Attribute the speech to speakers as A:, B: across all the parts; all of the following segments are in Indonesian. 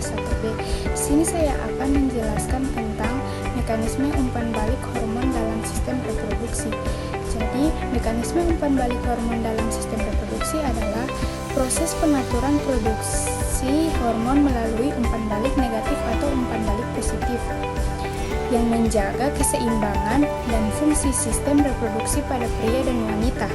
A: kelas 1B. Di sini saya akan menjelaskan tentang mekanisme umpan balik hormon dalam sistem reproduksi. Jadi, mekanisme umpan balik hormon dalam sistem reproduksi adalah proses pengaturan produksi hormon melalui umpan balik negatif atau umpan balik positif yang menjaga keseimbangan dan fungsi sistem reproduksi pada pria dan wanita.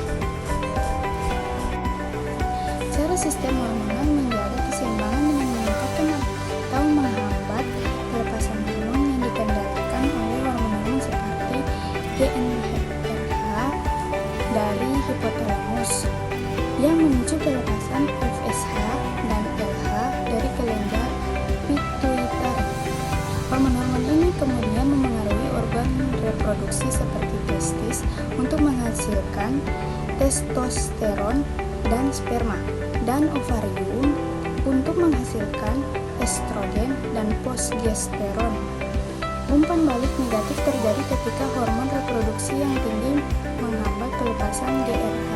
A: Cara sistem hormonal menjaga keseimbangan dengan meningkatkan atau menghambat pelepasan hormon yang dikendalikan oleh hormon-hormon seperti GnRH dari hipotalamus yang memicu pelepasan FSH dan LH dari kelenjar pituitari. Hormon-hormon ini kemudian memengaruhi organ reproduksi seperti testis untuk menghasilkan testosteron dan sperma, dan ovarium untuk menghasilkan estrogen dan progesteron. Umpan balik negatif terjadi ketika hormon reproduksi yang tinggi menghambat pelepasan GnRH,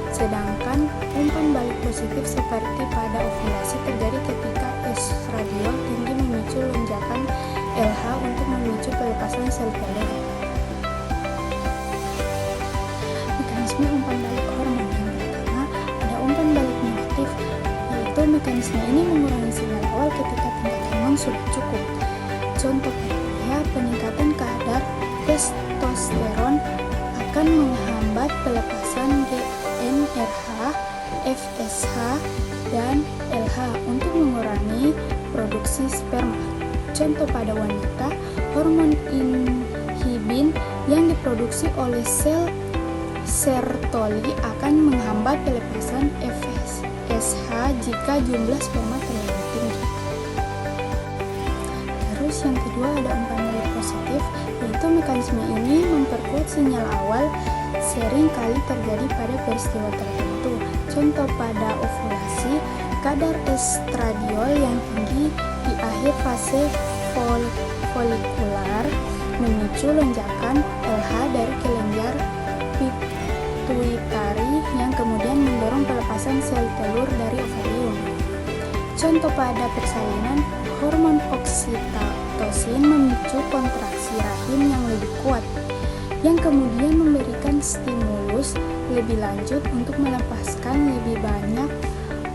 A: sedangkan umpan balik positif seperti pada ovulasi terjadi ketika estradiol tinggi memicu lonjakan LH untuk memicu pelepasan sel telur. Mekanisme umpan balik hormon yang pertama ada umpan balik negatif, yaitu mekanisme ini mengurangi sinyal awal ketika tingkat hormon sudah cukup. Contohnya, peningkatan kadar testosteron akan menghambat pelepasan GnRH, FSH, dan LH untuk mengurangi produksi sperma. Contoh pada wanita, hormon inhibin yang diproduksi oleh sel Sertoli akan menghambat pelepasan FSH jika jumlah sperma terlalu tinggi. Terus yang kedua ada umpan balik positif, yaitu mekanisme ini memperkuat sinyal awal sering kali terjadi pada peristiwa tertentu. Contoh pada ovulasi, kadar estradiol yang tinggi di akhir fase folikular memicu lonjakan LH dari kelenjar pituitari yang kemudian mendorong pelepasan sel telur dari ovarium. Contoh pada persalinan, hormon oksitosin memicu kontraksi rahim yang lebih kuat, yang kemudian memberikan stimulus lebih lanjut untuk melepaskan lebih banyak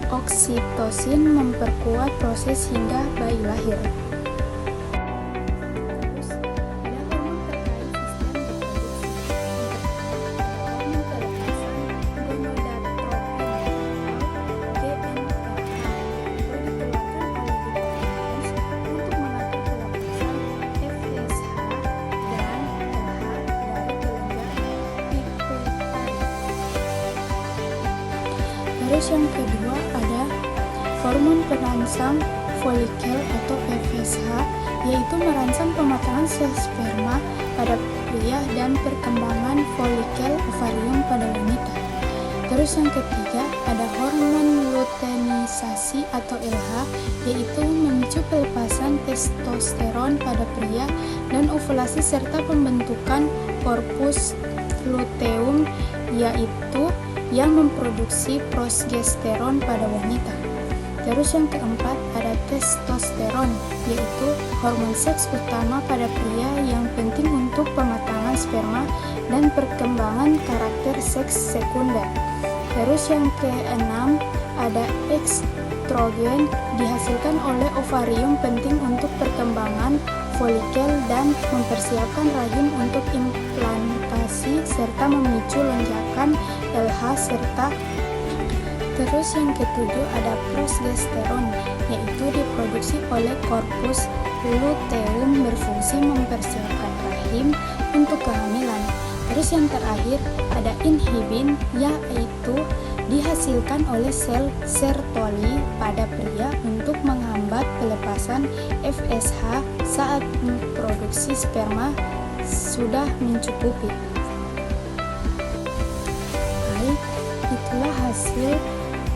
A: oksitosin, memperkuat proses hingga bayi lahir. Terus yang kedua ada hormon perangsang folikel atau FSH, yaitu merangsang pematangan sel sperma pada pria dan perkembangan folikel ovarium pada wanita. Terus yang ketiga ada hormon luteinisasi atau LH, yaitu memicu pelepasan testosteron pada pria dan ovulasi serta pembentukan korpus luteum, yaitu yang memproduksi progesteron pada wanita. Terus yang keempat ada testosteron, yaitu hormon seks utama pada pria yang penting untuk pematangan sperma dan perkembangan karakter seks sekunder. Terus yang keenam ada estrogen, dihasilkan oleh ovarium, penting untuk perkembangan folikel dan mempersiapkan rahim untuk implantasi serta memicu lonjakan LH serta. Terus yang ketujuh ada progesteron, yaitu diproduksi oleh korpus luteum, berfungsi mempersiapkan rahim untuk kehamilan. Terus yang terakhir ada inhibin, yaitu dihasilkan oleh sel Sertoli pada pria untuk menghambat pelepasan FSH saat produksi sperma sudah mencukupi. Baik, itulah hasil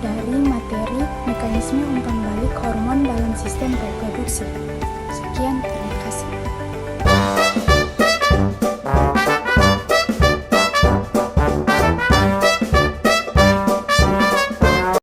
A: dari materi mekanisme umpan balik hormon dalam sistem reproduksi. Sekian.